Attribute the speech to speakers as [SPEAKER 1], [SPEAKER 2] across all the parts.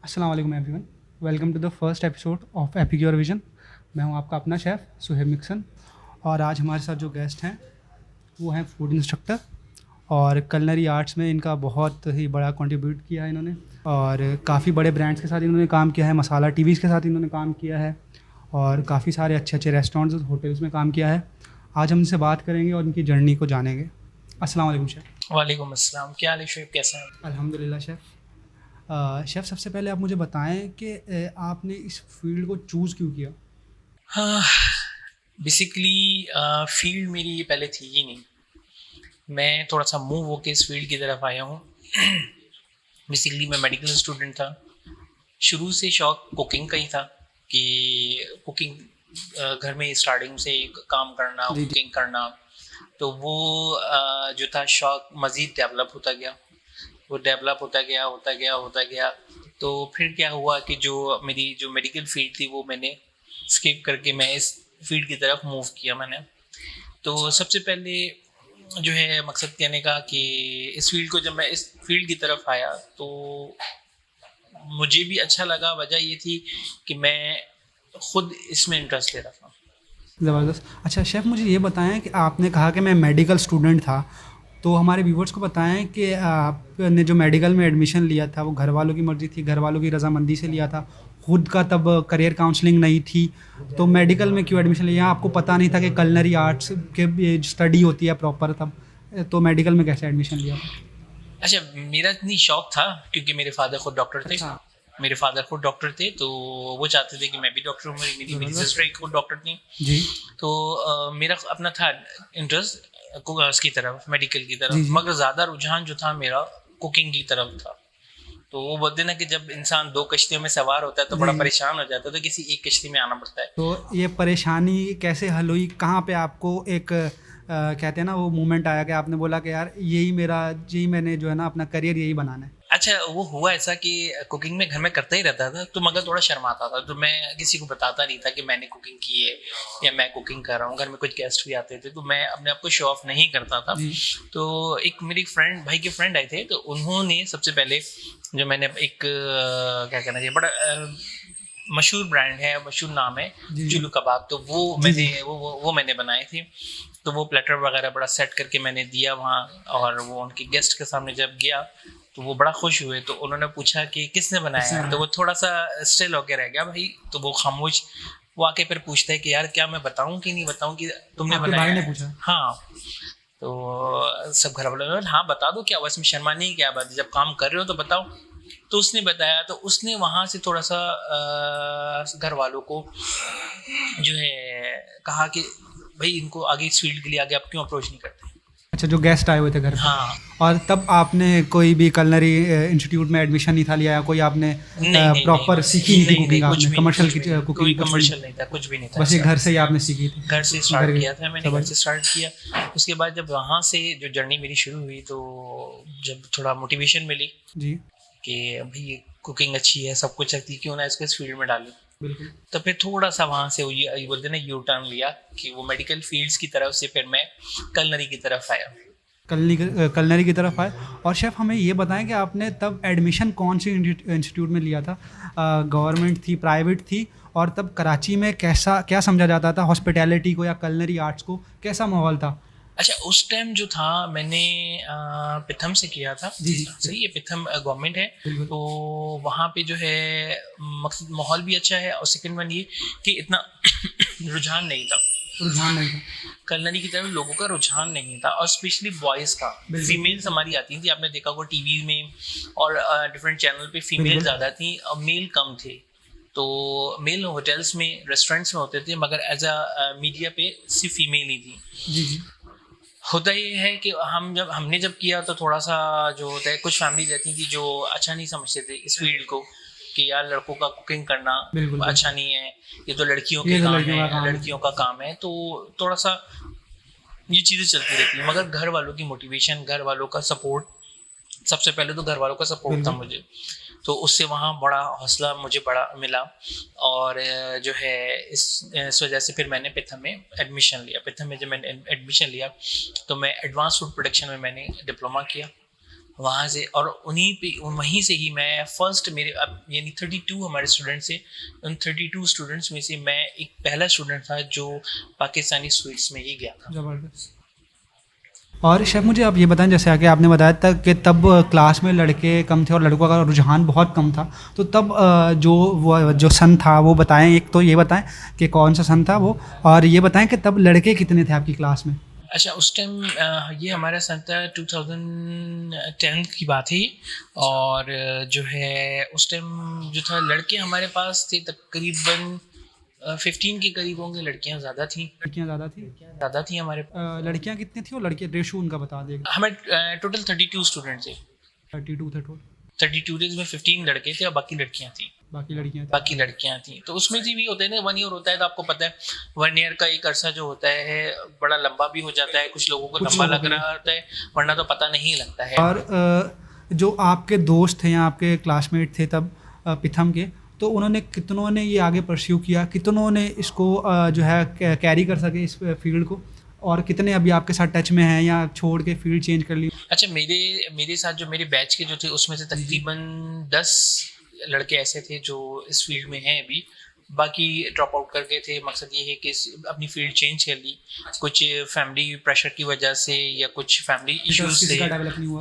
[SPEAKER 1] अस्सलाम वालेकुम everyone, welcome to the first episode of Epicure Vision. मैं हूं आपका अपना शेफ़ सुहेब मिक्सन और आज हमारे साथ जो गेस्ट हैं वो हैं फूड इंस्ट्रक्टर और कलनरी आर्ट्स में इनका बहुत ही बड़ा कंट्रीब्यूट किया है इन्होंने और काफ़ी बड़े ब्रांड्स के साथ इन्होंने काम किया है, मसाला टीवीज़ के साथ इन्होंने काम किया है और काफ़ी सारे अच्छे अच्छे रेस्टोरेंट्स होटल्स में काम किया है। आज हम इनसे बात करेंगे और इनकी जर्नी को जानेंगे। अस्सलाम वालेकुम शेफ़।
[SPEAKER 2] वालेकुम अस्सलाम। क्या हाल है शुएब, कैसे हैं?
[SPEAKER 1] अल्हम्दुलिल्लाह शेफ़। शेफ़ सबसे पहले आप मुझे बताएं कि आपने इस फील्ड को चूज़ क्यों किया?
[SPEAKER 2] हाँ, बेसिकली फील्ड मेरी ये पहले थी ही नहीं। मैं थोड़ा सा मूव होके इस फील्ड की तरफ आया हूँ। बेसिकली मैं मेडिकल स्टूडेंट था। शुरू से शौक कुकिंग का ही था कि कुकिंग घर में स्टार्टिंग से काम करना,
[SPEAKER 1] जी जी।
[SPEAKER 2] कुकिंग करना। तो वो जो था शौक मज़ीद डेवलप होता गया। वो डेवलप होता गया। तो फिर क्या हुआ कि जो मेरी जो मेडिकल फील्ड थी वो मैंने स्किप करके मैं इस फील्ड की तरफ मूव किया मैंने। तो सबसे पहले जो है मकसद कहने का कि इस फील्ड को जब मैं इस फील्ड की तरफ आया तो मुझे भी अच्छा लगा। वजह ये थी कि मैं खुद इसमें इंटरेस्ट ले रहा था।
[SPEAKER 1] ज़बरदस्त। अच्छा शेफ़, मुझे ये बताएं कि आपने कहा कि मैं मेडिकल स्टूडेंट था, तो हमारे व्यूवर्स को बताएं कि आपने जो मेडिकल में एडमिशन लिया था वो घर वालों की मर्ज़ी थी, घर वालों की रज़ामंदी से लिया था, खुद का तब करियर काउंसलिंग नहीं थी, तो मेडिकल में क्यों एडमिशन लिया? आपको पता नहीं था कि कलनरी आर्ट्स के स्टडी होती है प्रॉपर तब, तो मेडिकल में कैसे एडमिशन लिया था?
[SPEAKER 2] अच्छा, मेरा इतनी शौक था क्योंकि मेरे फादर खुद डॉक्टर थे।
[SPEAKER 1] अच्छा।
[SPEAKER 2] मेरे फादर खुद डॉक्टर थे, तो वो चाहते थे कि मैं भी डॉक्टर हूँ। मेरी मेरी
[SPEAKER 1] ज़बरदस्त।
[SPEAKER 2] सिस्टर एक खुद डॉक्टर थी।
[SPEAKER 1] जी
[SPEAKER 2] तो मेरा अपना था इंटरेस्ट उसकी तरफ, मेडिकल की
[SPEAKER 1] जी।
[SPEAKER 2] तरफ,
[SPEAKER 1] जी
[SPEAKER 2] मगर ज़्यादा रुझान जो था मेरा कुकिंग की तरफ था। तो वो बोलते ना कि जब इंसान दो कश्तियों में सवार होता है तो बड़ा
[SPEAKER 1] जी।
[SPEAKER 2] परेशान हो जाता है, तो किसी एक कश्ती में आना पड़ता है।
[SPEAKER 1] तो ये परेशानी कैसे हल हुई? कहाँ पे आपको एक कहते हैं ना वो मोमेंट आया कि आपने बोला कि यार यही मैंने जो है ना अपना करियर यही बनाना है?
[SPEAKER 2] अच्छा, वो हुआ ऐसा कि कुकिंग में घर में करता ही रहता था, तो मगर थोड़ा शर्माता था, तो मैं किसी को बताता नहीं था कि मैंने कुकिंग की है या मैं कुकिंग कर रहा हूँ। घर में कुछ गेस्ट भी आते थे तो मैं अपने आप को शो ऑफ नहीं करता था।
[SPEAKER 1] जी
[SPEAKER 2] तो एक मेरी फ्रेंड, भाई के फ्रेंड आए थे, तो उन्होंने सबसे पहले जो मैंने एक क्या कहना चाहिए, बड़ा मशहूर ब्रांड है, मशहूर नाम है
[SPEAKER 1] जी। जी
[SPEAKER 2] चुलू कबाब। तो वो
[SPEAKER 1] जी। जी
[SPEAKER 2] मैंने वो मैंने बनाए थे। तो वो प्लेटर वगैरह बड़ा सेट करके मैंने दिया वहाँ, और वो उनके गेस्ट के सामने जब गया तो वो बड़ा खुश हुए। तो उन्होंने पूछा कि किसने बनाया
[SPEAKER 1] किसने
[SPEAKER 2] है, तो
[SPEAKER 1] बनाया?
[SPEAKER 2] वो थोड़ा सा स्टिल होके रह गया भाई। तो वो खामोश, वो आके फिर पूछता है कि यार क्या मैं बताऊं कि नहीं बताऊं कि तुमने
[SPEAKER 1] आपके भाई
[SPEAKER 2] बनाया
[SPEAKER 1] ने
[SPEAKER 2] है?
[SPEAKER 1] पूछा?
[SPEAKER 2] हाँ। तो सब घर वालों ने बोला, हाँ बता दो, क्या हुआ इसमें, शर्माने की क्या बात है, जब काम कर रहे हो तो बताओ। तो उसने बताया, तो उसने वहां से थोड़ा सा घर वालों को जो है कहा कि भाई इनको आगे इस फील्ड के लिए आगे आप क्यों अप्रोच नहीं करते।
[SPEAKER 1] अच्छा, जो गेस्ट आए हुए थे घर पे,
[SPEAKER 2] हाँ।
[SPEAKER 1] और तब आपने कोई भी कलनरी इंस्टीट्यूट में एडमिशन नहीं था लिया, या कोई आपने
[SPEAKER 2] नहीं नहीं नहीं
[SPEAKER 1] प्रॉपर सीखी नहीं थी
[SPEAKER 2] नहीं नहीं,
[SPEAKER 1] कुकिंग?
[SPEAKER 2] कुछ
[SPEAKER 1] आपने
[SPEAKER 2] भी नहीं,
[SPEAKER 1] कमर्शियल
[SPEAKER 2] कुछ भी नहीं, कोई
[SPEAKER 1] कुकिंग कुछ भी
[SPEAKER 2] कमर्शियल
[SPEAKER 1] नहीं?
[SPEAKER 2] नहीं था, कुछ भी नहीं था
[SPEAKER 1] बस ये
[SPEAKER 2] ऐसा।
[SPEAKER 1] घर से ही आपने सीखी थी?
[SPEAKER 2] घर से
[SPEAKER 1] घर
[SPEAKER 2] स्टार्ट
[SPEAKER 1] के
[SPEAKER 2] किया था मैंने, घर
[SPEAKER 1] समझ।
[SPEAKER 2] से स्टार्ट किया। उसके बाद जब वहाँ से जो जर्नी मेरी शुरू हुई, तो जब थोड़ा मोटिवेशन मिली
[SPEAKER 1] जी
[SPEAKER 2] कि भाई कुकिंग अच्छी है, सब कुछ अच्छी, क्यों ना इसको इस फील्ड में डालूं।
[SPEAKER 1] बिल्कुल।
[SPEAKER 2] तो फिर थोड़ा सा वहाँ से ये बोलते ना यू टर्न लिया कि वो मेडिकल फील्ड्स की तरफ से फिर मैं कलनरी की तरफ आया।
[SPEAKER 1] कलनरी की तरफ आए। और शेफ़ हमें ये बताएं कि आपने तब एडमिशन कौन सी इंस्टीट्यूट में लिया था? गवर्नमेंट थी, प्राइवेट थी? और तब कराची में कैसा क्या समझा जाता था हॉस्पिटैलिटी को या कलनरी आर्ट्स को? कैसा माहौल था?
[SPEAKER 2] अच्छा, उस टाइम जो था मैंने पिथम से किया था।
[SPEAKER 1] जी जी।
[SPEAKER 2] सही है, पिथम गवर्नमेंट है।
[SPEAKER 1] बिल्कुल।
[SPEAKER 2] तो वहाँ पे जो है मकसद माहौल भी अच्छा है, और सेकंड वन ये कि इतना रुझान नहीं था
[SPEAKER 1] रुझान नहीं था।
[SPEAKER 2] कलनरी की तरफ, लोगों का रुझान नहीं था, और स्पेशली बॉयज़ का।
[SPEAKER 1] बिल्कुल।
[SPEAKER 2] फीमेल्स हमारी आती थी, आपने देखा होगा टीवी में और डिफरेंट चैनल पे फीमेल
[SPEAKER 1] बिल्कुल।
[SPEAKER 2] ज़्यादा थी और मेल कम थे। तो मेल होटल्स में, रेस्टोरेंट्स में होते थे, मगर एज अ मीडिया पे सिर्फ फीमेल ही थी।
[SPEAKER 1] जी जी।
[SPEAKER 2] होता ये है कि हमने जब किया तो थोड़ा सा जो होता है, कुछ फैमिली रहती थी जो अच्छा नहीं समझते थे इस फील्ड को, कि यार लड़कों का कुकिंग करना
[SPEAKER 1] बिल्कुल बिल्कुल।
[SPEAKER 2] अच्छा नहीं है, ये तो लड़कियों के
[SPEAKER 1] ये तो
[SPEAKER 2] काम
[SPEAKER 1] लड़कियों का
[SPEAKER 2] है,
[SPEAKER 1] काम है।
[SPEAKER 2] लड़कियों का काम है। तो थोड़ा सा ये चीज़ें चलती रहती है, मगर घर वालों की मोटिवेशन, घर वालों का सपोर्ट, सबसे पहले तो घर वालों का सपोर्ट था
[SPEAKER 1] बिल्कुल।
[SPEAKER 2] मुझे। तो उससे वहाँ बड़ा हौसला मुझे बड़ा मिला। और जो है इस वजह से फिर मैंने पिथम में एडमिशन लिया। पिथम में जब मैंने एडमिशन लिया तो मैं एडवांस फूड प्रोडक्शन में मैंने डिप्लोमा किया। वहाँ से, और वहीं से ही मैं फर्स्ट मेरे अब यानी 32 हमारे स्टूडेंट्स थे, उन 32 स्टूडेंट्स में से मैं एक पहला स्टूडेंट था जो पाकिस्तानी स्वीट्स में ही गया था।
[SPEAKER 1] ज़बरदस्त। और शेफ़ मुझे आप ये बताएं, जैसे आगे आपने बताया था कि तब क्लास में लड़के कम थे और लड़कों का रुझान बहुत कम था, तो तब जो सन था वो बताएं, एक तो ये बताएं कि कौन सा सन था वो, और ये बताएं कि तब लड़के कितने थे आपकी क्लास में।
[SPEAKER 2] अच्छा, उस टाइम ये हमारा सन था 2010 की बात है ये, और जो है उस टाइम जो था लड़के हमारे पास थे तकरीबन 15 के करीब होंगे, लड़कियां ज़्यादा थी।
[SPEAKER 1] लड़कियां ज़्यादा थी
[SPEAKER 2] हमारे
[SPEAKER 1] लड़कियां कितनी थी और लड़के रेशो उनका बता दें।
[SPEAKER 2] हमें टोटल 32 स्टूडेंट थे।
[SPEAKER 1] 32 थे टोटल।
[SPEAKER 2] 32 डेज में 15 लड़के थे और बाकी लड़कियां थी। तो उसमें भी होते हैं ना, 1 ईयर होता है तो आपको पता है 1 ईयर का एक अरसा जो होता है बड़ा लंबा भी हो जाता है, कुछ लोगों को लंबा लग रहा होता है, वरना तो पता नहीं लगता है।
[SPEAKER 1] और जो आपके दोस्त थे या आपके क्लासमेट थे तब पिथम के, तो उन्होंने कितनों ने ये आगे परस्यू किया, कितनों ने इसको जो है कैरी कर सके इस फील्ड को, और कितने अभी आपके साथ टच में हैं या छोड़ के फील्ड चेंज कर ली।
[SPEAKER 2] अच्छा, मेरे साथ जो मेरे बैच के जो थे उसमें से तकरीबन 10 लड़के ऐसे थे जो इस फील्ड में हैं अभी, बाकी ड्रॉप आउट कर गए थे। मकसद ये है कि अपनी फील्ड चेंज कर ली, कुछ फैमिली प्रेशर की वजह से या कुछ फैमिली इश्यूज से,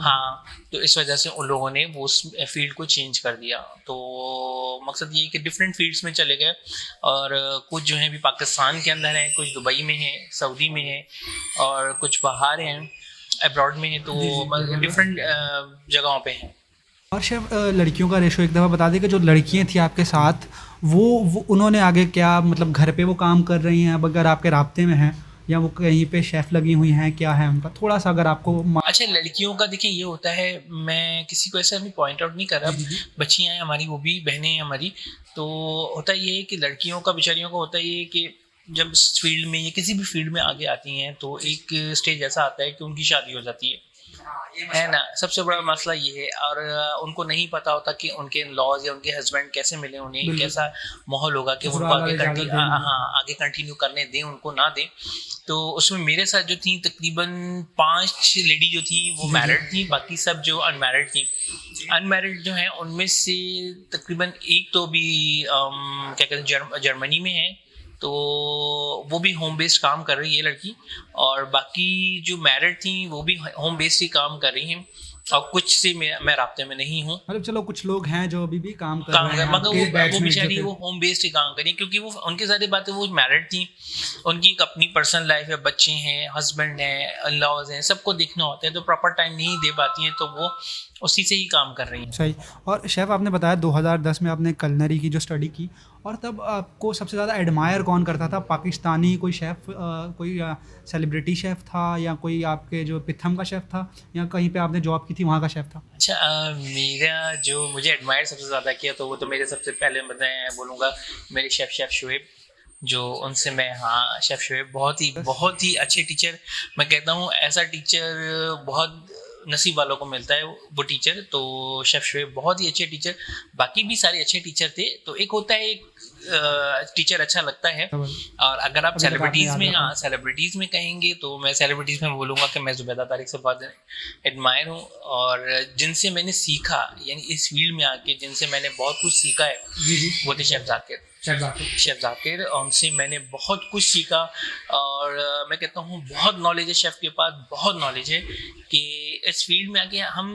[SPEAKER 2] हाँ, तो इस वजह से उन लोगों ने वो उस फील्ड को चेंज कर दिया। तो मकसद ये है कि डिफरेंट फील्ड्स में चले गए, और कुछ जो है अभी पाकिस्तान के अंदर हैं, कुछ दुबई में हैं, सऊदी में हैं, और कुछ बाहर हैं, अब्रॉड में हैं, तो डिफरेंट जगहों पे हैं।
[SPEAKER 1] और शेफ लड़कियों का रेशो एक दफ़ा बता दें कि जो लड़कियां थी आपके साथ वो उन्होंने आगे क्या, मतलब घर पे वो काम कर रही हैं, अब अगर आपके राब्ते में हैं, या वो कहीं पे शेफ़ लगी हुई हैं, क्या है उनका, थोड़ा सा अगर आपको।
[SPEAKER 2] अच्छा, लड़कियों का देखिए ये होता है, मैं किसी को ऐसा नहीं पॉइंट आउट नहीं कर रहा, बच्चियाँ हैं हमारी, वो भी बहनें हैं हमारी, तो होता ये है कि लड़कियों का बेचारियों का होता ये है कि जब इस फील्ड में या किसी भी फील्ड में आगे आती हैं तो एक स्टेज ऐसा आता है कि उनकी शादी हो जाती है ना। सबसे बड़ा मसला ये है, और उनको नहीं पता होता कि उनके लॉज या उनके हस्बैंड कैसे मिले, उन्हें कैसा माहौल होगा कि उनको आगे कंटिन्यू करने दें, उनको ना दें। तो उसमें मेरे साथ जो थी तकरीबन 5 लेडी जो थी वो मैरिड थी, बाकी सब जो अनमैरिड थी। अनमैरिड जो हैं उनमें से तकरीबन एक तो भी क्या कहते हैं जर्मनी में है, तो वो भी होम बेस्ड काम कर रही है लड़की, और बाकी जो मैरिड थी वो भी होम बेस्ड ही काम कर रही हैं, और कुछ से मैं राब्ते में नहीं हूँ।
[SPEAKER 1] मतलब चलो कुछ लोग हैं जो अभी भी काम कर रहे हैं,
[SPEAKER 2] मगर वो बेचारी वो होम बेस्ड ही काम करी, क्योंकि वो उनकी सारी बातें, वो मैरिड थी, उनकी एक अपनी पर्सनल लाइफ है, बच्चे हैं, हस्बैंड हैं, इन-लॉज हैं, सबको देखना होता है, तो प्रॉपर टाइम नहीं दे पाती हैं, तो वो उसी से ही काम कर रही हैं।
[SPEAKER 1] सही। और शेफ़ आपने बताया 2010 में आपने कलनरी की जो स्टडी की, और तब आपको सबसे ज़्यादा एडमायर कौन करता था, पाकिस्तानी कोई शेफ़, कोई सेलिब्रिटी शेफ़ था, या कोई आपके जो पिथम का शेफ़ था, या कहीं पे आपने जॉब की थी वहाँ का शेफ़ था।
[SPEAKER 2] अच्छा, मेरा जो मुझे एडमायर सबसे ज़्यादा किया तो वो तो मेरे सबसे पहले मैं बोलूँगा मेरे शेफ़ शुएब, जो उनसे मैं, हाँ, शेफ़ शुएब बहुत ही अच्छे टीचर। मैं कहता हूँ ऐसा टीचर बहुत नसीब वालों को मिलता है वो टीचर। तो शेफ़ शुएब बहुत ही अच्छे टीचर, बाकी भी सारे अच्छे टीचर थे। तो एक होता है एक टीचर अच्छा लगता है, और अगर आप सेलिब्रिटीज़ में कहेंगे तो मैं सेलिब्रिटीज़ में बोलूँगा कि मैं ज़ुबैदा तारिक से बहुत एडमायर हूँ, और जिनसे मैंने सीखा, यानी इस फील्ड में आके जिनसे मैंने बहुत कुछ सीखा है, वो थे शेफ़ ज़ाकिर, उनसे मैंने बहुत कुछ सीखा, और मैं कहता हूँ बहुत नॉलेज है शेफ़ के पास, बहुत नॉलेज है कि इस फील्ड में आके हम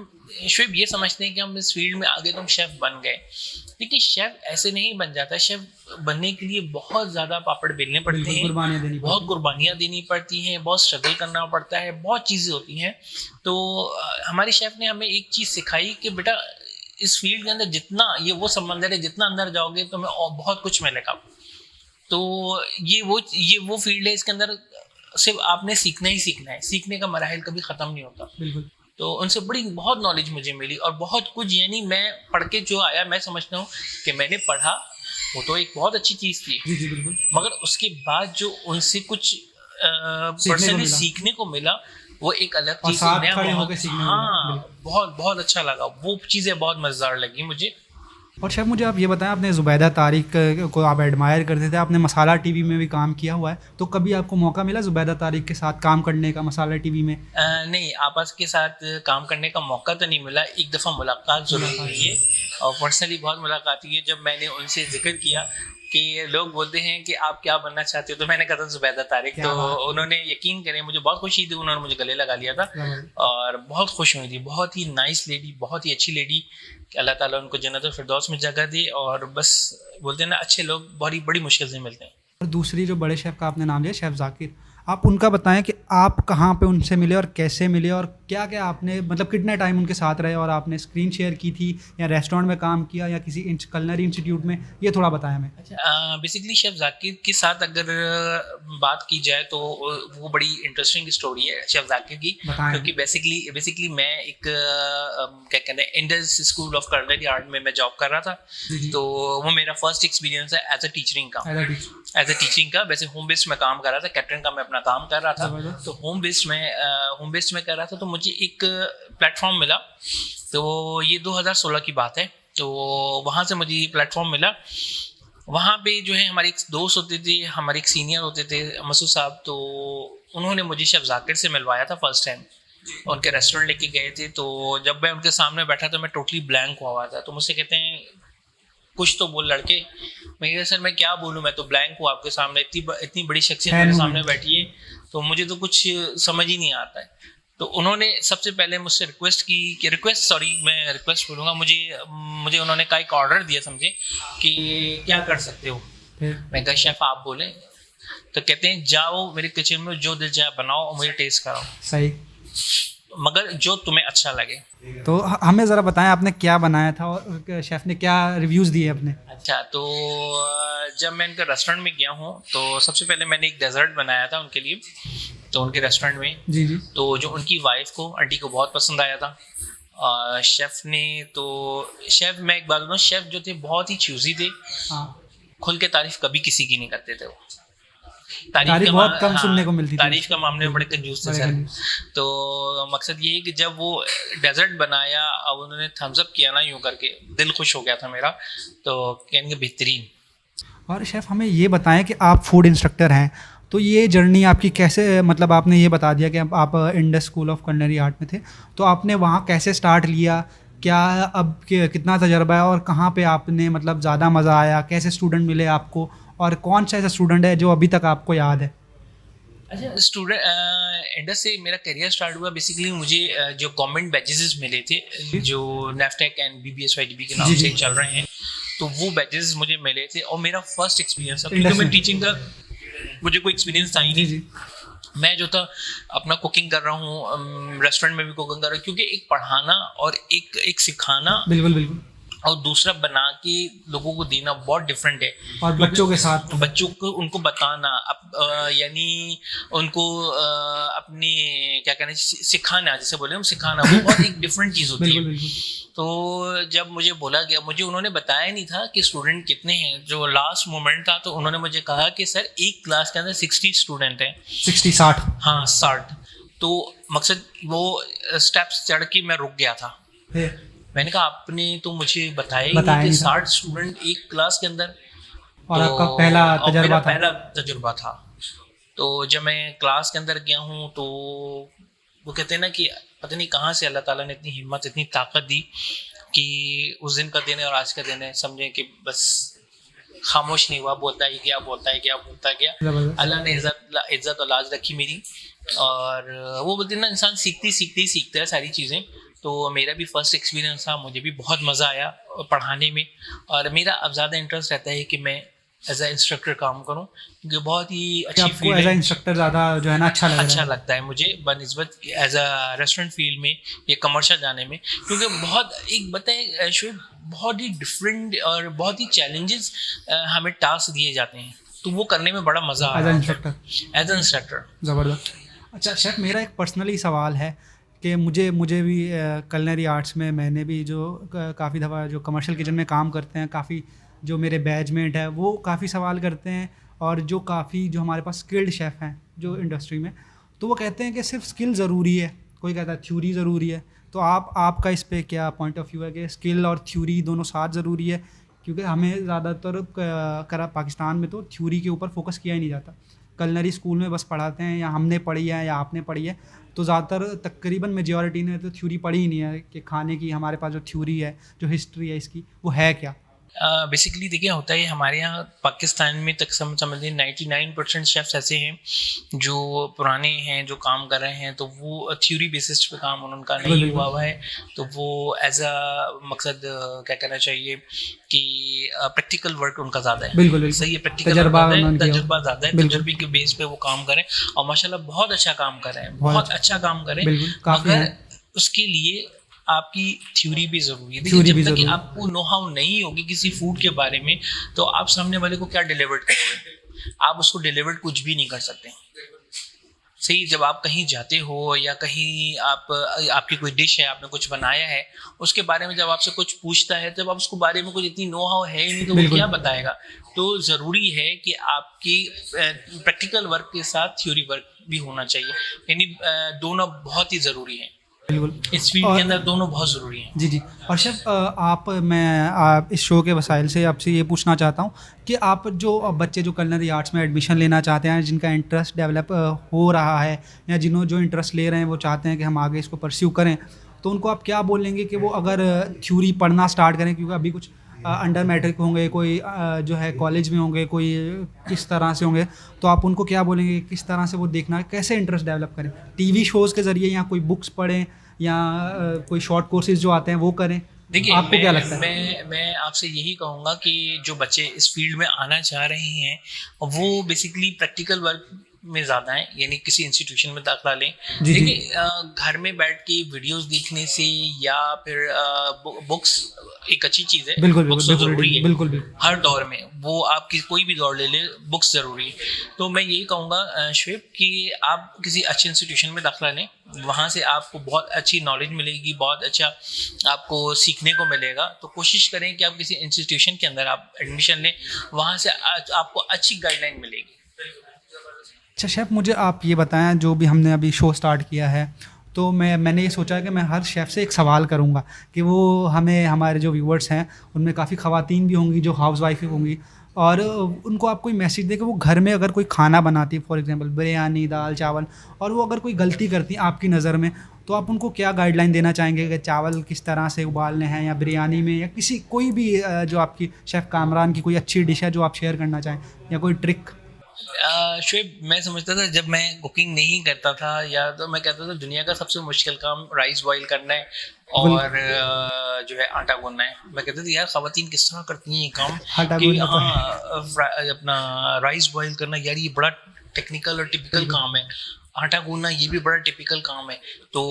[SPEAKER 2] शुएब ये समझते हैं कि हम इस फील्ड में आगे तो हम शेफ़ बन गए, लेकिन शेफ़ ऐसे नहीं बन जाता। शेफ़ बनने के लिए बहुत ज़्यादा पापड़ बेलने पड़ते हैं, बहुत कुर्बानियाँ देनी पड़ती हैं, बहुत स्ट्रगल करना पड़ता है, बहुत चीज़ें होती हैं। तो हमारे शेफ़ ने हमें एक चीज़ सिखाई कि बेटा इस फील्ड के अंदर जितना ये वो समंदर है, जितना अंदर जाओगे तो और बहुत कुछ मिलेगा। तो ये वो फील्ड है, इसके अंदर सिर्फ आपने सीखना ही सीखना है, सीखने का मराहिल कभी ख़त्म नहीं होता।
[SPEAKER 1] बिल्कुल।
[SPEAKER 2] तो उनसे बहुत नॉलेज मुझे मिली, और बहुत कुछ, यानी मैं पढ़ के जो आया, मैं समझता हूँ कि मैंने पढ़ा वो तो एक बहुत अच्छी चीज़ थी,
[SPEAKER 1] जी बिल्कुल,
[SPEAKER 2] मगर उसके बाद जो उनसे कुछ पर्सनली सीखने को मिला वो एक अलग चीज़ है। हाँ, बहुत अच्छा लगा, वो चीज़ें बहुत मज़ेदार लगी मुझे।
[SPEAKER 1] और शेफ़ मुझे आप ये बताएं, आपने ज़ुबैदा तारिक को आप एडमायर करते थे, आपने मसाला टीवी में भी काम किया हुआ है, तो कभी आपको मौका मिला ज़ुबैदा तारिक के साथ काम करने का मसाला टीवी में?
[SPEAKER 2] नहीं, आपस के साथ काम करने का मौका तो नहीं मिला, एक दफ़ा मुलाकात ज़रूर हुई है और पर्सनली बहुत मुलाकात हुई है। जब मैंने उनसे ज़िक्र किया कि लोग बोलते हैं कि आप क्या बनना चाहते हो, तो मैंने कहा था ज़ुबैदा तारिक, तो उन्होंने यकीन करें मुझे बहुत खुशी थी, उन्होंने मुझे गले लगा लिया था और बहुत खुश हुई थी। बहुत ही नाइस लेडी, बहुत ही अच्छी लेडी, अल्लाह ताला उनको जन्नतुल फिरदौस में जगह दे। और बस बोलते हैं ना, अच्छे लोग बड़ी मुश्किल से मिलते हैं।
[SPEAKER 1] और दूसरी जो बड़े शेफ़ का आपने नाम लिया, शेफ़ ज़ाकिर, आप उनका बताएं कि आप कहाँ पे उनसे मिले और कैसे मिले और क्या क्या आपने मतलब कितने टाइम उनके साथ रहे, और आपने स्क्रीन शेयर की थी या रेस्टोरेंट में काम किया या किसी कलनरी इंस्टीट्यूट में, ये थोड़ा बताएं हमें।
[SPEAKER 2] बेसिकली शेफ़ ज़ाकिर के साथ अगर बात की जाए तो वो बड़ी इंटरेस्टिंग स्टोरी है शेफ़ ज़ाकिर की, क्योंकि बेसिकली मैं एक क्या कहते हैं, Indus school of culinary art में मैं जॉब कर रहा था। तो वो मेरा फर्स्ट एक्सपीरियंस है एज अ टीचिंग का। वैसे होम बेस्ड में काम कर रहा था, कैटरिंग का मैं अपना काम कर रहा था, तो होम बेस्ड में कर रहा था। तो मुझे एक प्लेटफॉर्म मिला, तो ये 2016 की बात है। तो वहाँ से मुझे प्लेटफॉर्म मिला। वहाँ पे जो है हमारे एक दोस्त होते थे, हमारे एक सीनियर होते थे मसूद साहब, तो उन्होंने मुझे शेफ़ ज़ाकिर से मिलवाया था फर्स्ट टाइम। उनके रेस्टोरेंट लेके गए थे, तो जब मैं उनके सामने बैठा तो मैं टोटली ब्लैंक हुआ था। तो मुझसे कहते हैं कुछ तो बोल लड़के। मैं कहा सर मैं क्या बोलूँ, मैं तो ब्लैंक हूँ आपके सामने, इतनी बड़ी शख्सियत मेरे सामने बैठी है, तो मुझे तो कुछ समझ ही नहीं आता है। तो उन्होंने सबसे पहले मुझसे रिक्वेस्ट बोलूँगा, मुझे उन्होंने कहा, एक ऑर्डर दिया समझे कि क्या कर सकते हो। मैं कहा शेफ़ आप बोले। तो कहते हैं जाओ मेरे किचन में जो दिल चाहे बनाओ और मुझे टेस्ट कराओ,
[SPEAKER 1] सही,
[SPEAKER 2] मगर जो तुम्हें अच्छा लगे।
[SPEAKER 1] तो हमें ज़रा बताएं आपने क्या बनाया था और शेफ़ ने क्या रिव्यूज़ दिए अपने?
[SPEAKER 2] अच्छा, तो जब मैं उनके रेस्टोरेंट में गया हूँ तो सबसे पहले मैंने एक डेजर्ट बनाया था उनके लिए, तो उनके रेस्टोरेंट में
[SPEAKER 1] जी।
[SPEAKER 2] तो जो उनकी वाइफ को, आंटी को बहुत पसंद आया था। शेफ़ मैं एक बात बताऊँ, शेफ़ जो थे बहुत ही चूज़ी थे।
[SPEAKER 1] हाँ,
[SPEAKER 2] खुल के तारीफ कभी किसी की नहीं करते थे वो।
[SPEAKER 1] तारीफ बहुत कम सुनने को मिलती थी।
[SPEAKER 2] तारीफ का मामले में बड़े कंजूस थे सर। तो मकसद ये है कि जब वो डेजर्ट बनाया, अब उन्होंने थम्स अप किया ना यूं करके, दिल खुश हो गया था मेरा। तो कहेंगे बेहतरीन।
[SPEAKER 1] और शेफ़ हमें ये बताएं कि आप फूड इंस्ट्रक्टर हैं, तो ये जर्नी आपकी कैसे, मतलब आपने ये बता दिया कि आप Indus school of culinary art में थे, तो आपने वहाँ कैसे स्टार्ट लिया, क्या अब कितना तजर्बा है और कहाँ पे आपने मतलब ज़्यादा मज़ा आया, कैसे स्टूडेंट मिले आपको, और कौन सा ऐसा स्टूडेंट है जो अभी तक आपको याद है?
[SPEAKER 2] अच्छा, स्टूडेंट इंडस से मेरा करियर स्टार्ट हुआ। बेसिकली मुझे जो गवर्नमेंट बैचेस मिले थे, जो नेफ्टेक एंड BBSYDB के नाम से चल रहे हैं, तो वो बैचेस मुझे मिले थे और मेरा फर्स्ट एक्सपीरियंस था, क्योंकि मैं टीचिंग का मुझे कोई एक्सपीरियंस था ही नहीं। मैं जो था अपना कुकिंग कर रहा हूँ, रेस्टोरेंट में भी कुकिंग कर रहा हूँ, क्योंकि एक पढ़ाना और एक सिखाना,
[SPEAKER 1] बिल्कुल,
[SPEAKER 2] और दूसरा बना के लोगों को देना बहुत डिफरेंट है।
[SPEAKER 1] और बच्चों के साथ
[SPEAKER 2] बच्चों को उनको बताना, यानी उनको अपनी क्या कहना, सिखाना, जैसे बोले हम सिखाना, वो बहुत एक डिफरेंट चीज़ होती है। तो जब मुझे बोला गया, मुझे उन्होंने बताया नहीं था कि स्टूडेंट कितने हैं। जो लास्ट मोमेंट था तो उन्होंने मुझे कहा कि सर एक क्लास के अंदर 60 स्टूडेंट हैं।
[SPEAKER 1] 60
[SPEAKER 2] हाँ 60। तो मकसद वो स्टेप्स चढ़ के मैं रुक गया था। मैंने कहा आपने तो मुझे बताया ही नहीं कि 60 स्टूडेंट एक क्लास के अंदर।
[SPEAKER 1] और आपका पहला
[SPEAKER 2] तजुर्बा था। तो जब मैं क्लास के अंदर गया हूँ तो वो कहते हैं ना कि पता नहीं कहाँ से अल्लाह ताला ने इतनी हिम्मत, इतनी ताकत दी कि उस दिन का दिन है और आज का दिन है, समझे कि बस खामोश नहीं हुआ, बोलता है क्या। अल्लाह ने इज्जत और लाज रखी मेरी। और वो बोलते हैं ना, इंसान सीखता है सारी चीज़ें। तो मेरा भी फर्स्ट एक्सपीरियंस था, मुझे भी बहुत मज़ा आया पढ़ाने में। और मेरा अब ज़्यादा इंटरेस्ट रहता है कि मैं एज अ इंस्ट्रक्टर काम करूं, क्योंकि बहुत ही अच्छी फील्ड है।
[SPEAKER 1] एज अ इंस्ट्रक्टर ज़्यादा जो है ना अच्छा
[SPEAKER 2] लगता है मुझे बनिस्बत एज अ रेस्टोरेंट फील्ड में या कमर्शियल जाने में, क्योंकि बहुत एक बताए शोएब, बहुत ही डिफरेंट और बहुत ही चैलेंजेस हमें टास्क दिए जाते हैं, तो वो करने में बड़ा मज़ा आता है एज अ इंस्ट्रक्टर।
[SPEAKER 1] ज़बरदस्त। अच्छा शेफ़, मेरा एक पर्सनली सवाल है कि मुझे भी कुलिनरी आर्ट्स में मैंने भी जो काफ़ी दफ़ा जो कमर्शियल किचन में काम करते हैं, काफ़ी जो मेरे बैचमेट है वो काफ़ी सवाल करते हैं, और जो काफ़ी जो हमारे पास स्किल्ड शेफ़ हैं जो इंडस्ट्री में, तो वो कहते हैं कि सिर्फ स्किल ज़रूरी है कोई कहता है थ्योरी ज़रूरी है। तो आपका इस पे क्या पॉइंट ऑफ व्यू है कि स्किल और थ्योरी दोनों साथ ज़रूरी है? क्योंकि हमें ज़्यादातर करा पाकिस्तान में तो थ्योरी के ऊपर फोकस किया ही नहीं जाता। कलनरी स्कूल में बस पढ़ाते हैं, या हमने पढ़ी है या आपने पढ़ी है, तो ज़्यादातर तकरीबन मेजॉरिटी ने तो थ्योरी पढ़ी ही नहीं है कि खाने की हमारे पास जो थ्योरी है, जो हिस्ट्री है इसकी, वो है क्या?
[SPEAKER 2] बेसिकली देखिए होता है हमारे यहाँ पाकिस्तान में तक समझिए 99% शेफ्स ऐसे हैं जो पुराने हैं, जो काम कर रहे हैं, तो वो थ्योरी बेसिस पे काम उनका नहीं
[SPEAKER 1] बिल्कुल।
[SPEAKER 2] हुआ हुआ है। तो वो एज अ मकसद क्या कहना चाहिए कि प्रैक्टिकल वर्क उनका ज़्यादा है।
[SPEAKER 1] बिल्कुल, बिल्कुल।
[SPEAKER 2] सही है, प्रैक्टिकल
[SPEAKER 1] तजर्बा
[SPEAKER 2] ज़्यादा है,
[SPEAKER 1] उन्होंने किया हो।
[SPEAKER 2] तजुर्बा ज़्यादा है,
[SPEAKER 1] बिल्कुल।
[SPEAKER 2] तजुर्बे के बेस पे वो काम करें और माशाल्लाह बहुत अच्छा काम कर रहे हैं,
[SPEAKER 1] बहुत
[SPEAKER 2] बहुत अच्छा काम करें।
[SPEAKER 1] बिल्कुल, काफ़ी
[SPEAKER 2] मगर
[SPEAKER 1] है।
[SPEAKER 2] उसके लिए आपकी थ्योरी भी ज़रूरी है। देखिए
[SPEAKER 1] थ्योरी भी
[SPEAKER 2] जब तक कि
[SPEAKER 1] ज़रूरी है।
[SPEAKER 2] आपको नो हाउ नहीं होगी किसी फूड के बारे में, तो आप सामने वाले को क्या डिलीवर्ड करोगे? आप उसको डिलीवर्ड कुछ भी नहीं कर सकते। सही, जब आप कहीं जाते हो या कहीं आपकी कोई डिश है, आपने कुछ बनाया है, उसके बारे में जब आपसे कुछ पूछता है, जब आप उसको बारे में कुछ इतनी नो हाउ है ही नहीं, तो वो
[SPEAKER 1] बिल्कुल।
[SPEAKER 2] क्या बताएगा? तो ज़रूरी है कि आपकी प्रैक्टिकल वर्क के साथ थ्योरी वर्क भी होना चाहिए। यानी दोनों बहुत ही ज़रूरी हैं।
[SPEAKER 1] बिल्कुल।
[SPEAKER 2] इस फील्ड के
[SPEAKER 1] और
[SPEAKER 2] अंदर दोनों बहुत ज़रूरी हैं।
[SPEAKER 1] जी, जी। और शेफ़ आप इस शो के वसाइल से आपसे ये पूछना चाहता हूँ कि आप जो बच्चे जो कुलिनरी आर्ट्स में एडमिशन लेना चाहते हैं, जिनका इंटरेस्ट डेवलप हो रहा है, या जो इंटरेस्ट ले रहे हैं वो चाहते हैं कि हम आगे इसको परस्यू करें, तो उनको आप क्या बोलेंगे कि वो अगर थ्योरी पढ़ना स्टार्ट करें? क्योंकि अभी कुछ अंडर मैट्रिक होंगे, कोई जो है कॉलेज में होंगे, कोई किस तरह से होंगे, तो आप उनको क्या बोलेंगे किस तरह से वो देखना है, कैसे इंटरेस्ट डेवलप करें? टीवी शोज़ के ज़रिए, या कोई बुक्स पढ़ें, या कोई शॉर्ट कोर्सेज जो आते हैं वो करें?
[SPEAKER 2] देखिए,
[SPEAKER 1] आपको क्या लगता है?
[SPEAKER 2] मैं आपसे यही कहूँगा कि जो बच्चे इस फील्ड में आना चाह रहे हैं, वो बेसिकली प्रैक्टिकल वर्क में ज़्यादा हैं, यानी किसी इंस्टीट्यूशन में दाखिला लें।
[SPEAKER 1] जी, जी।
[SPEAKER 2] देखिए घर में बैठ के वीडियोस देखने से या फिर बुक्स एक अच्छी चीज़ है,
[SPEAKER 1] बिल्कुल,
[SPEAKER 2] बुक्स
[SPEAKER 1] बिल्कुल,
[SPEAKER 2] तो
[SPEAKER 1] बिल्कुल
[SPEAKER 2] ज़रूरी
[SPEAKER 1] रीडिंग,
[SPEAKER 2] है
[SPEAKER 1] बिल्कुल, बिल्कुल।
[SPEAKER 2] हर दौर में। वो आपकी कोई भी दौर ले ले, बुक्स ज़रूरी है। तो मैं यही कहूँगा शुएब कि आप किसी अच्छे इंस्टीट्यूशन में दाखिला लें, वहाँ से आपको बहुत अच्छी नॉलेज मिलेगी, बहुत अच्छा आपको सीखने को मिलेगा। तो कोशिश करें कि आप किसी इंस्टीट्यूशन के अंदर आप एडमिशन लें, वहाँ से आपको अच्छी गाइडलाइन मिलेगी।
[SPEAKER 1] अच्छा शेफ़, मुझे आप ये बताएँ, जो भी हमने अभी शो स्टार्ट किया है, तो मैंने ये सोचा है कि मैं हर शेफ़ से एक सवाल करूँगा कि वो हमारे जो व्यूअर्स हैं, उनमें काफ़ी ख़वातीन भी होंगी जो हाउसवाइफ़ होंगी, और उनको आप कोई मैसेज दें कि वो घर में अगर कोई खाना बनाती है, फॉर एग्ज़ाम्पल बिरयानी, दाल, चावल, और वो अगर कोई गलती करती हैं आपकी नज़र में, तो आप उनको क्या गाइडलाइन देना चाहेंगे कि चावल किस तरह से उबालने हैं, या बिरयानी में, या कोई भी जो आपकी शेफ़ कामरान की कोई अच्छी डिश है जो आप शेयर करना चाहें, या कोई ट्रिक?
[SPEAKER 2] शुएब, मैं समझता था जब मैं कुकिंग नहीं करता था, या तो मैं कहता था दुनिया का सबसे मुश्किल काम राइस बॉईल करना है और जो है आटा गूंदना है। मैं कहता था यार ख़वातीन किस तरह करती हैं ये काम,
[SPEAKER 1] आटा
[SPEAKER 2] कि
[SPEAKER 1] गूंदना तो है।
[SPEAKER 2] हाँ अपना राइस बॉईल करना, यार ये बड़ा टेक्निकल और टिपिकल
[SPEAKER 1] बिल्कुल।
[SPEAKER 2] काम है। आटा गूंदना ये भी बड़ा टिपिकल काम है। तो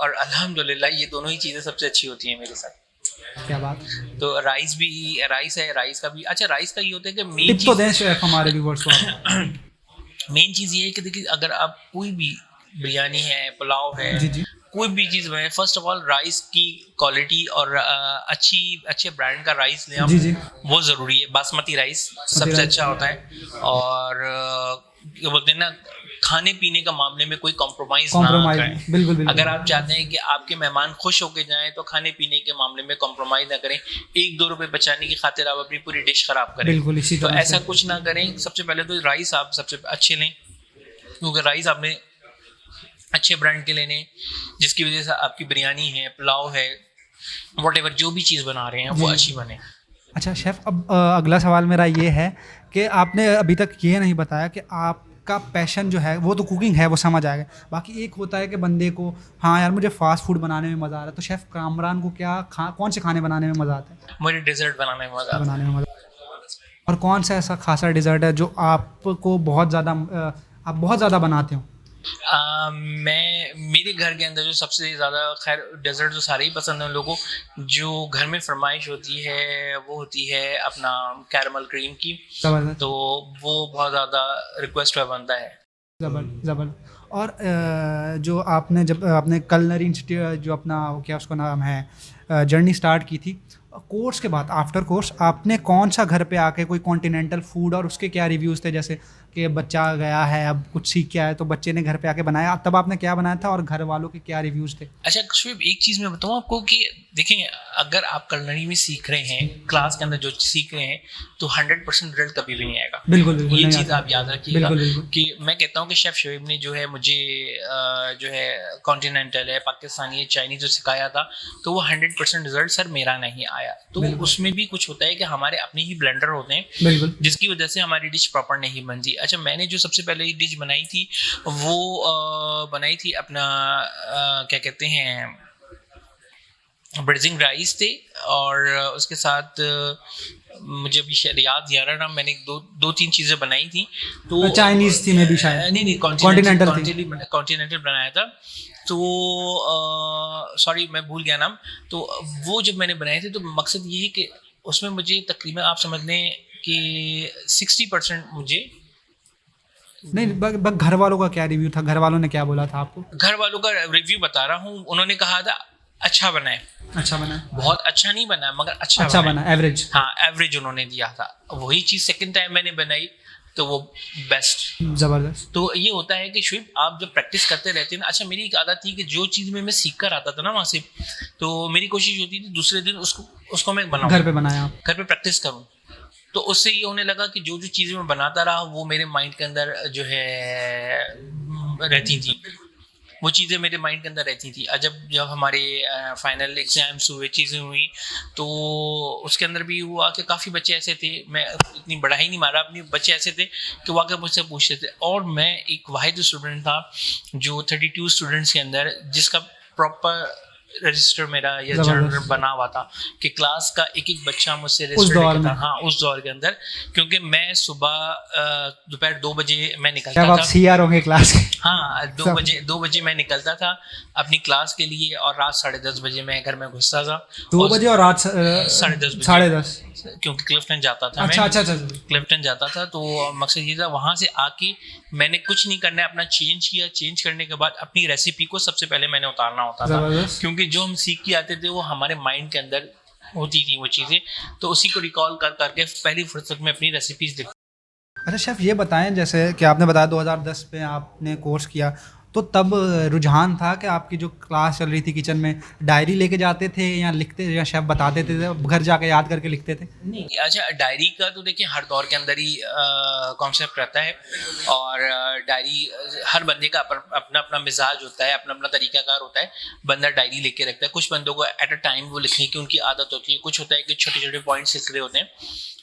[SPEAKER 2] और अल्हम्दुलिल्लाह ये दोनों ही चीज़ें सबसे अच्छी होती हैं मेरे साथ।
[SPEAKER 1] क्या बात!
[SPEAKER 2] तो राइस है, राइस का भी अच्छा, राइस का ये होता है कि मेन
[SPEAKER 1] टिप तो
[SPEAKER 2] चीज़
[SPEAKER 1] दें शेफ़ हमारे व्यूअर्स को आप।
[SPEAKER 2] मेन चीज़ ये है कि देखिए अगर आप कोई भी बिरयानी है, पुलाव है,
[SPEAKER 1] जी, जी।
[SPEAKER 2] कोई भी चीज़ बनाए, फर्स्ट ऑफ ऑल राइस की क्वालिटी और अच्छे ब्रांड का राइस लें आप,
[SPEAKER 1] जी, जी।
[SPEAKER 2] वो ज़रूरी है। बासमती राइस सबसे
[SPEAKER 1] राइस।
[SPEAKER 2] अच्छा होता है। और क्या बोलते हैं ना, खाने पीने का मामले में कोई कॉम्प्रोमाइज़ ना
[SPEAKER 1] कॉम्प्रोमाइज़
[SPEAKER 2] करें।
[SPEAKER 1] नहीं, बिल्कुल, बिल्कुल।
[SPEAKER 2] अगर आप चाहते हैं कि आपके मेहमान खुश होके जाएँ, तो खाने पीने के मामले में कॉम्प्रोमाइज़ ना करें। 1-2 रुपए बचाने की खातिर आप अपनी पूरी डिश ख़राब करें।
[SPEAKER 1] बिल्कुल, इसी
[SPEAKER 2] तो
[SPEAKER 1] तरह
[SPEAKER 2] ऐसा
[SPEAKER 1] से।
[SPEAKER 2] कुछ ना करें। सबसे पहले तो राइस आप सबसे अच्छे लें, क्योंकि राइस आपने अच्छे ब्रांड के लेने, जिसकी वजह से आपकी बिरयानी है, पुलाव है, व्हाटएवर जो भी चीज़ बना रहे हैं वो
[SPEAKER 1] जी।
[SPEAKER 2] अच्छी बने।
[SPEAKER 1] अच्छा शेफ़, अब अगला सवाल मेरा ये है कि आपने अभी तक ये नहीं बताया कि आपका पैशन जो है वो तो कुकिंग है, वो समझ आएगा। बाकी एक होता है कि बंदे को, हाँ यार मुझे फ़ास्ट फूड बनाने में मज़ा आ रहा है, तो शेफ़ कामरान को कौन से खाने बनाने में मज़ा आता है?
[SPEAKER 2] मुझे डेज़र्ट बनाने में मज़ा आता
[SPEAKER 1] बनाने में मज़ा, और कौन सा ऐसा ख़ासा डेज़र्ट है जो आपको आप बहुत ज़्यादा बनाते हो?
[SPEAKER 2] है। मेरे घर के अंदर जो सबसे ज़्यादा, खैर डेज़र्ट तो सारे ही पसंद हैं लोगों को, जो घर में फरमाइश होती है वो होती है अपना कैरमल क्रीम की।
[SPEAKER 1] ज़बरदस्त।
[SPEAKER 2] तो वो बहुत ज़्यादा रिक्वेस्ट पे बनता है।
[SPEAKER 1] और जो आपने कलनरी इंस्टीट्यूट जो अपना क्या उसका नाम है, जर्नी स्टार्ट की थी, कोर्स के बाद आफ्टर कोर्स आपने कौन सा घर पे आके कोई कॉन्टिनेंटल फूड, और उसके क्या रिव्यूज़ थे, जैसे कि बच्चा गया है अब कुछ सीख के आया तो बच्चे ने घर पे आके बनाया, तब आपने क्या बनाया था और घर वालों के क्या रिव्यूज़ थे?
[SPEAKER 2] अच्छा शुभ, एक चीज़ मैं बताऊँ आपको कि देखें, अगर आप कुलिनरी में सीख रहे हैं, क्लास के अंदर जो सीख रहे हैं, तो 100% रिजल्ट कभी भी नहीं आएगा।
[SPEAKER 1] बिल्कुल बिल्कुल,
[SPEAKER 2] ये
[SPEAKER 1] नहीं
[SPEAKER 2] चीज़
[SPEAKER 1] आता।
[SPEAKER 2] आप याद रखिएगा
[SPEAKER 1] बिल्कुल बिल्कुल।
[SPEAKER 2] कि मैं कहता हूँ कि शेफ़ शोएब ने जो है मुझे जो है कॉन्टिनेंटल है, पाकिस्तानी है, चाइनीज़ जो सिखाया था, तो वो 100% रिजल्ट सर मेरा नहीं आया। तो
[SPEAKER 1] बिल्कुल।
[SPEAKER 2] उसमें भी कुछ होता है कि हमारे अपने ही ब्लेंडर होते हैं,
[SPEAKER 1] बिल्कुल।
[SPEAKER 2] जिसकी वजह से हमारी डिश प्रॉपर नहीं बनती। अच्छा, मैंने जो सबसे पहले डिश बनाई थी वो बनाई थी अपना क्या कहते हैं, ब्रिजिंग राइस थे, और उसके साथ मुझे अभी शायद याद नहीं आ रहा ना, मैंने दो तीन चीज़ें बनाई थी। तो
[SPEAKER 1] चाइनीज़ थी में भी शायद।
[SPEAKER 2] नहीं,
[SPEAKER 1] कॉन्टिनेंटल थी।
[SPEAKER 2] कॉन्टिनेंटल बनाया था। तो सॉरी मैं भूल गया नाम। तो वो जब मैंने बनाए थे तो मकसद ये है कि उसमें मुझे तकरीबन आप समझ लें कि 60% मुझे।
[SPEAKER 1] नहीं, घर वालों का क्या रिव्यू था, घर वालों ने क्या बोला था आपको?
[SPEAKER 2] घर वालों का रिव्यू बता रहा हूँ, उन्होंने कहा था अच्छा बना है।
[SPEAKER 1] अच्छा बना,
[SPEAKER 2] बहुत अच्छा नहीं बना मगर अच्छा
[SPEAKER 1] अच्छा
[SPEAKER 2] बना,
[SPEAKER 1] बना, एवरेज।
[SPEAKER 2] हाँ एवरेज उन्होंने दिया था। वही चीज़ सेकंड टाइम मैंने बनाई तो वो बेस्ट।
[SPEAKER 1] ज़बरदस्त।
[SPEAKER 2] तो ये होता है कि शुभ, आप जब प्रैक्टिस करते रहते हैं ना। अच्छा, मेरी एक आदत थी कि जो चीज़ में मैं सीख कर आता था ना वहाँ से, तो मेरी कोशिश होती थी दूसरे दिन उसको मैं बनाऊँ,
[SPEAKER 1] घर पे बनाया आप?
[SPEAKER 2] घर पे प्रैक्टिस करूँ। तो उससे ये होने लगा कि जो चीज़ें मैं बनाता रहा वो मेरे माइंड के अंदर जो है रहती थी, वो चीज़ें मेरे माइंड के अंदर रहती थी। जब हमारे फाइनल एग्जाम्स हुए, चीज़ें हुई, तो उसके अंदर भी हुआ कि काफ़ी बच्चे ऐसे थे, मैं इतनी बड़ा ही नहीं मारा, अपने बच्चे ऐसे थे कि वाकई मुझसे पूछते थे। और मैं एक वाहिद स्टूडेंट था जो 32 स्टूडेंट्स के अंदर जिसका प्रॉपर रजिस्टर मेरा या जर्नल बना हुआ था कि क्लास का एक एक बच्चा मुझसे रजिस्टर लेके था। हाँ, उस दौर के अंदर, क्योंकि मैं सुबह दोपहर 2 बजे मैं निकलता था।
[SPEAKER 1] आप सीआर होंगे क्लास के?
[SPEAKER 2] हाँ, 2 बजे मैं निकलता था अपनी क्लास के लिए, और रात 10:30 बजे मैं घर में घुसता था।
[SPEAKER 1] 2 बजे और रात
[SPEAKER 2] 10:30 बजे,
[SPEAKER 1] 10:30,
[SPEAKER 2] क्योंकि क्लिफ्टन जाता था।
[SPEAKER 1] अच्छा
[SPEAKER 2] मैं
[SPEAKER 1] अच्छा अच्छा।
[SPEAKER 2] क्लिफ्टन जाता था, तो मकसद ये था वहाँ से आके मैंने कुछ नहीं करना है, अपना चेंज किया। चेंज करने के बाद अपनी रेसिपी को सबसे पहले मैंने उतारना होता था, क्योंकि जो हम सीख के आते थे वो हमारे माइंड के अंदर होती थी वो चीज़ें, तो उसी को रिकॉल कर करके पहली फुर्सत में अपनी रेसिपीज लिख।
[SPEAKER 1] अच्छा शेफ़, ये बताएं जैसे कि आपने बताया 2010 में आपने कोर्स किया, तो तब रुझान था कि आपकी जो क्लास चल रही थी किचन में, डायरी लेके जाते थे या लिखते, या शेफ़ बताते थे घर जाके याद करके लिखते थे?
[SPEAKER 2] नहीं, अच्छा डायरी का तो देखिए हर दौर के अंदर ही कॉन्सेप्ट रहता है, और डायरी हर बंदे का अपना अपना मिजाज होता है, अपना अपना तरीकाकार होता है। बंदा डायरी लेके रखता है, कुछ बंदों को एट अ टाइम वो लिखने की उनकी आदत होती है, कुछ होता है कि छोटे छोटे पॉइंट्स लिख रहे होते हैं।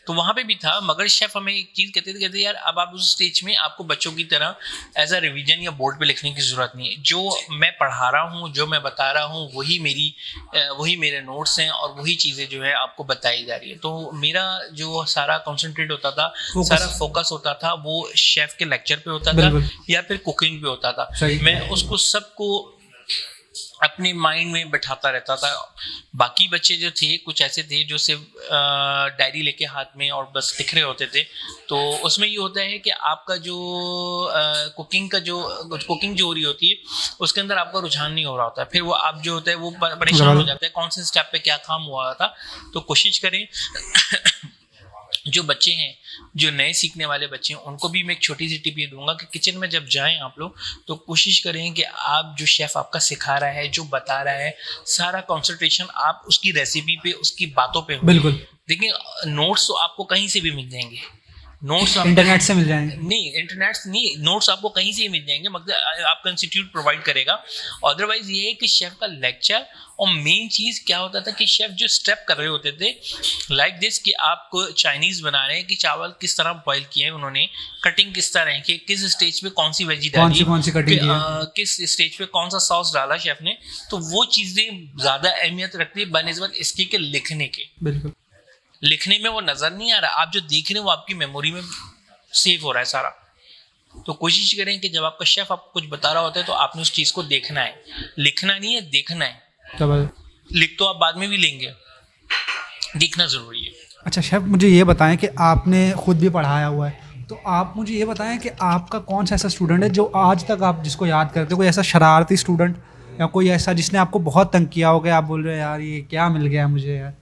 [SPEAKER 2] तो वहाँ पे भी था, मगर शेफ़ हमें एक चीज़ कहते यार अब आप उस स्टेज में आपको बच्चों की तरह एज अ रिवीजन या बोर्ड पे लिखने की ज़रूरत नहीं है। जो मैं पढ़ा रहा हूँ, जो मैं बता रहा हूँ, वही मेरे नोट्स हैं, और वही चीज़ें जो है आपको बताई जा रही है। तो मेरा जो सारा कॉन्सेंट्रेट होता था, सारा फोकस होता था, वो शेफ़ के लेक्चर पे होता था या फिर कुकिंग पे होता था। मैं उसको सबको अपने माइंड में बैठाता रहता था। बाकी बच्चे जो थे कुछ ऐसे थे जो सिर्फ डायरी लेके हाथ में और बस लिख रहे होते थे। तो उसमें ये होता है कि आपका जो कुकिंग जो हो रही होती है उसके अंदर आपका रुझान नहीं हो रहा होता है। फिर वो आप जो होता है वो परेशान हो जाते हैं कौन से स्टेप पे क्या काम हुआ था। तो कोशिश करें जो बच्चे हैं, जो नए सीखने वाले बच्चे हैं, उनको भी मैं एक छोटी सी टिप ये दूंगा कि किचन में जब जाएं आप लोग तो कोशिश करें कि आप जो शेफ़ आपका सिखा रहा है, जो बता रहा है, सारा कंसंट्रेशन आप उसकी रेसिपी पे, उसकी बातों पे हो।
[SPEAKER 1] बिल्कुल।
[SPEAKER 2] देखिए नोट्स तो आपको कहीं से भी मिल जाएंगे, नोट्स
[SPEAKER 1] इंटरनेट से मिल जाएंगे।
[SPEAKER 2] नहीं, इंटरनेट नहीं, नोट्स आपको कहीं से ही मिल जाएंगे, मतलब आपका इंस्टीट्यूट प्रोवाइड करेगा। अदरवाइज ये है कि शेफ़ का लेक्चर, और मेन चीज़ क्या होता था कि शेफ़ जो स्टेप कर रहे होते थे लाइक दिस कि आपको चाइनीज़ बना रहे हैं कि चावल किस तरह बॉईल किए हैं उन्होंने, कटिंग किस तरह है, कि किस स्टेज पे कौन सी वेजी डाली,
[SPEAKER 1] कौन सी कटिंग
[SPEAKER 2] किस स्टेज पे कौन सा सॉस डाला शेफ़ ने। तो वो चीज़ें ज़्यादा अहमियत रखती है बनस्बत इसकी के लिखने के।
[SPEAKER 1] बिल्कुल।
[SPEAKER 2] लिखने में वो नज़र नहीं आ रहा, आप जो देख रहे हैं वो आपकी मेमोरी में सेव हो रहा है सारा। तो कोशिश करें कि जब आपका शेफ़ आपको कुछ बता रहा होता है तो आपने उस चीज़ को देखना है, लिखना नहीं है, देखना है। लिख तो आप बाद में भी लेंगे, देखना ज़रूरी है।
[SPEAKER 1] अच्छा शेफ़, मुझे ये बताएं कि आपने खुद भी पढ़ाया हुआ है, तो आप मुझे ये बताएं कि आपका कौन सा ऐसा स्टूडेंट है जो आज तक आप जिसको याद करते हो, कोई ऐसा शरारती स्टूडेंट या कोई ऐसा जिसने आपको बहुत तंग किया हो गया, आप बोल रहे हो यार ये क्या मिल गया मुझे यार?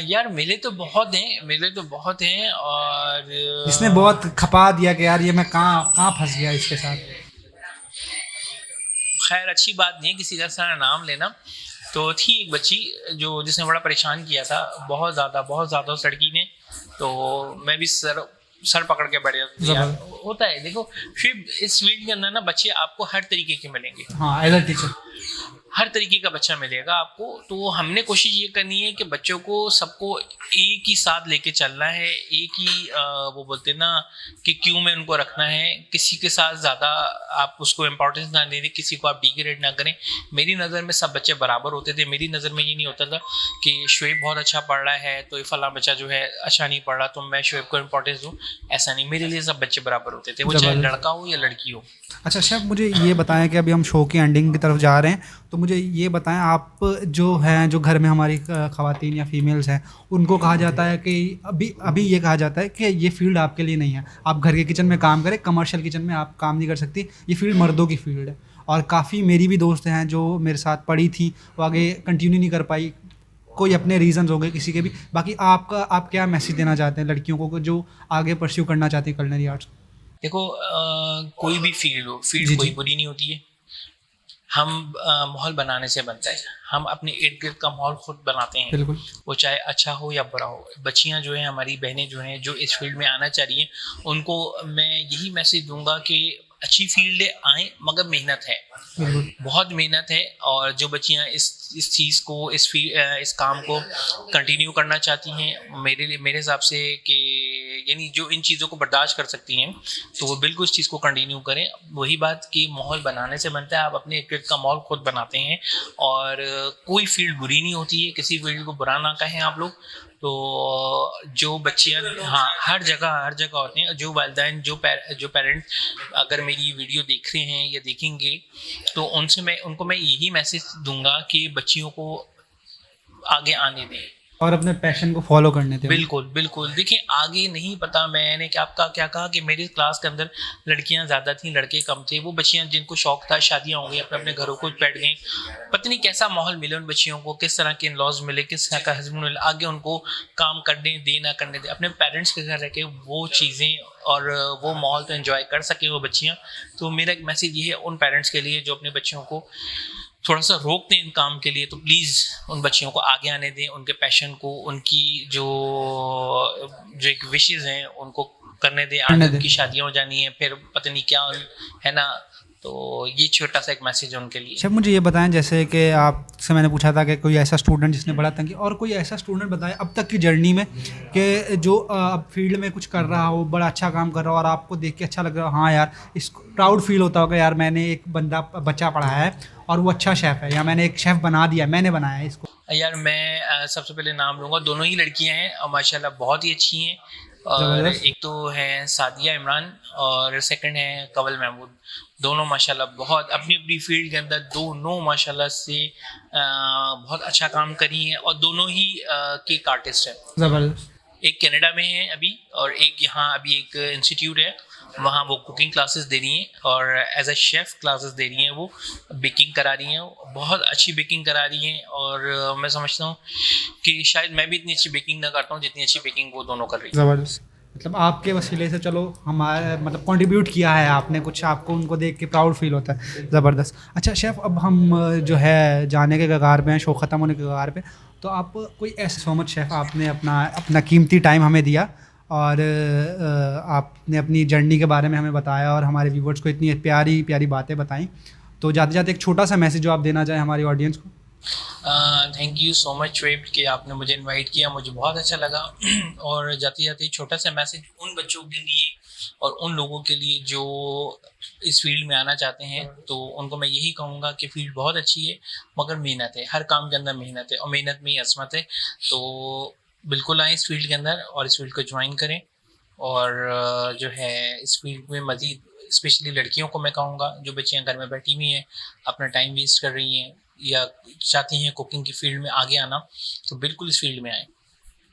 [SPEAKER 2] यार मिले तो बहुत हैं और
[SPEAKER 1] जिसने बहुत खपा दिया कि यार ये मैं कहाँ कहाँ फंस गया इसके साथ?
[SPEAKER 2] खैर अच्छी बात नहीं है किसी का सारा नाम लेना। तो थी एक बच्ची जो जिसने बड़ा परेशान किया था, बहुत ज़्यादा उस लड़की ने। तो मैं भी सर पकड़ के बैठ जाता था यार। होता है, देखो फिर इस फील्ड के अंदर ना बच्चे आपको हर तरीके के मिलेंगे।
[SPEAKER 1] हाँ, एज अ टीचर
[SPEAKER 2] हर तरीके का बच्चा मिलेगा आपको। तो हमने कोशिश ये करनी है कि बच्चों को सबको एक ही साथ लेके चलना है, एक ही वो बोलते हैं ना कि क्यों में उनको रखना है। किसी के साथ ज़्यादा आप उसको इम्पोर्टेंस ना दे दें, किसी को आप डिग्रेड ना करें। मेरी नज़र में सब बच्चे बराबर होते थे। मेरी नज़र में ये नहीं होता था कि शुएब बहुत अच्छा पढ़ रहा है तो ये फला बच्चा जो है अच्छा नहीं पढ़ रहा तो मैं शुएब को इम्पोर्टेंस दूँ। ऐसा नहीं, मेरे लिए सब बच्चे बराबर होते थे, वो चाहे लड़का हो या लड़की हो।
[SPEAKER 1] अच्छा शेफ, मुझे ये बताएं कि अभी हम शो की एंडिंग की तरफ जा रहे हैं, तो मुझे ये बताएं आप जो हैं, जो घर में हमारी ख़वातीन या फीमेल्स हैं, उनको कहा जाता है कि अभी ये कहा जाता है कि ये फील्ड आपके लिए नहीं है। आप घर के किचन में काम करें, कमर्शियल किचन में आप काम नहीं कर सकती, ये फील्ड मर्दों की फील्ड है। और काफ़ी मेरी भी दोस्त हैं जो मेरे साथ पढ़ी थी, वो आगे कंटिन्यू नहीं कर पाई, कोई अपने रीजंस हो गए किसी के भी। बाकी आप क्या मैसेज देना चाहते हैं लड़कियों को जो आगे परस्यू करना चाहती हैं culinary आर्ट्स?
[SPEAKER 2] देखो कोई भी फील्ड हो,
[SPEAKER 1] जी,
[SPEAKER 2] फील्ड कोई
[SPEAKER 1] जी।
[SPEAKER 2] बुरी नहीं होती है। हम माहौल बनाने से बनता है। हम अपने इर्द गिर्द का माहौल खुद बनाते हैं,
[SPEAKER 1] बिल्कुल।
[SPEAKER 2] वो चाहे अच्छा हो या बुरा हो। बच्चियां जो हैं, हमारी बहनें जो हैं, जो इस फील्ड में आना चाह रही हैं, उनको मैं यही मैसेज दूंगा कि अच्छी फील्ड आएँ मगर मेहनत है,
[SPEAKER 1] बिल्कुल।
[SPEAKER 2] बहुत मेहनत है। और जो बच्चियां इस चीज़ को, इस काम को कंटिन्यू करना चाहती हैं, मेरे हिसाब से कि यानी जो इन चीज़ों को बर्दाश्त कर सकती हैं, तो वो बिल्कुल इस चीज़ को कंटिन्यू करें। वही बात कि माहौल बनाने से बनता है, आप अपने इर्द का माहौल खुद बनाते हैं। और कोई फील्ड बुरी नहीं होती है, किसी फील्ड को बुरा ना कहें आप लोग। तो जो बच्चियां, हाँ, हर जगह होते हैं। जो वालिदैन, जो पेरेंट अगर मेरी वीडियो देख रहे हैं या देखेंगे, तो उनको मैं यही मैसेज दूंगा कि बच्चियों को आगे आने दें
[SPEAKER 1] और अपने पैशन को फॉलो करने थे।
[SPEAKER 2] बिल्कुल बिल्कुल। देखिए आगे नहीं पता, मैंने क्या कहा कि मेरी क्लास के अंदर लड़कियां ज़्यादा थी, लड़के कम थे। वो बच्चियां जिनको शौक था, शादियां हो गई, अपने अपने घरों को बैठ गई। पता नहीं कैसा माहौल मिले उन बच्चियों को, किस तरह के इन-लॉज मिले, किस तरह का हस्बैंड मिले, आगे उनको काम करने दे ना करने दे। अपने पेरेंट्स के घर रह के वो चीज़ें और वो माहौल तो एंजॉय कर सकें वो बच्चियाँ। तो मेरा एक मैसेज ये है उन पेरेंट्स के लिए जो अपने बच्चियों को थोड़ा सा रोकते हैं इन काम के लिए, तो प्लीज़ उन बच्चियों को आगे आने दें, उनके पैशन को, उनकी जो एक विशेज़ हैं उनको करने दें। आगे उनकी शादियाँ हो जानी है, फिर पता नहीं क्या है ना। तो ये छोटा सा एक मैसेज है उनके लिए।
[SPEAKER 1] अच्छा, मुझे ये बताएं, जैसे कि आपसे मैंने पूछा था कि कोई ऐसा स्टूडेंट जिसने बड़ा तंग किया, और कोई ऐसा स्टूडेंट बताएं अब तक की जर्नी में कि जो अब फील्ड में कुछ कर रहा हो, बड़ा अच्छा काम कर रहा हो और आपको देख के अच्छा लग रहा हो, हाँ यार, इसको प्राउड फील होता होगा यार मैंने एक बच्चा पढ़ाया है और वो अच्छा शेफ़ है, या मैंने एक शेफ़ बना दिया, मैंने बनाया है इसको।
[SPEAKER 2] यार मैं सबसे पहले नाम लूँगा, दोनों ही लड़कियां हैं और माशाल्लाह बहुत ही अच्छी हैं। और एक तो है सादिया इमरान और सेकंड है कवल महमूद। दोनों माशाल्लाह बहुत अपनी अपनी फील्ड के अंदर दोनों माशाल्लाह से बहुत अच्छा काम करी हैं और दोनों ही केक आर्टिस्ट हैं।
[SPEAKER 1] ज़बरदस्त।
[SPEAKER 2] एक कनाडा में है अभी और एक यहाँ अभी एक इंस्टीट्यूट है, वहाँ वो कुकिंग क्लासेस दे रही हैं और एज अ शेफ़ क्लासेस दे रही हैं। वो बेकिंग करा रही हैं, बहुत अच्छी बेकिंग करा रही हैं। और मैं समझता हूँ कि शायद मैं भी इतनी अच्छी बेकिंग ना करता हूँ जितनी अच्छी बेकिंग वो दोनों कर रही हैं।
[SPEAKER 1] ज़बरदस्त। मतलब आपके वसीले से चलो हमारे मतलब कंट्रीब्यूट किया है आपने कुछ, आपको उनको देख के प्राउड फील होता है। ज़बरदस्त। अच्छा शेफ़, अब हम जो है जाने के कगार पे हैं, शो ख़त्म होने के कगार पे, तो आप कोई ऐसे सो मच शेफ़, आपने अपना कीमती टाइम हमें दिया और आपने अपनी जर्नी के बारे में हमें बताया और हमारे व्यूवर्स को इतनी प्यारी प्यारी बातें बताई। तो जाते जाते एक छोटा सा मैसेज जो आप देना चाहें हमारी ऑडियंस को।
[SPEAKER 2] Thank you so much Shoaib कि आपने मुझे इनवाइट किया, मुझे बहुत अच्छा लगा। और जाते जाते छोटा सा मैसेज उन बच्चों के लिए और उन लोगों के लिए जो इस फील्ड में आना चाहते हैं, तो उनको मैं यही कहूँगा कि फील्ड बहुत अच्छी है मगर मेहनत है, हर काम के अंदर मेहनत है और मेहनत में ही असमत है। तो बिल्कुल आएँ इस फील्ड के अंदर और इस फील्ड को ज्वाइन करें। और जो है इस फील्ड में मज़ीद स्पेशली लड़कियों को मैं कहूँगा जो बच्चियाँ घर में बैठी हुई हैं, अपना टाइम वेस्ट कर रही हैं या चाहती हैं कुकिंग की फील्ड में आगे आना, तो बिल्कुल इस फील्ड में आएँ।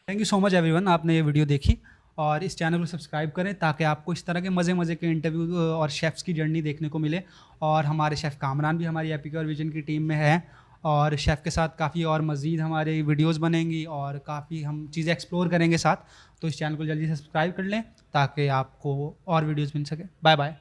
[SPEAKER 1] Thank you so much everyone, आपने ये वीडियो देखी और इस चैनल को सब्सक्राइब करें ताकि आपको इस तरह के मज़े के इंटरव्यू और शेफ़्स की जर्नी देखने को मिले। और हमारे शेफ़ कामरान भी हमारी एपिक और विजन की टीम में है और शेफ़ के साथ काफ़ी और मज़ीद हमारे वीडियोस बनेंगी और काफ़ी हम चीज़ें एक्सप्लोर करेंगे साथ। तो इस चैनल को जल्दी से सब्सक्राइब कर लें ताकि आपको और वीडियोस मिल सके। Bye bye.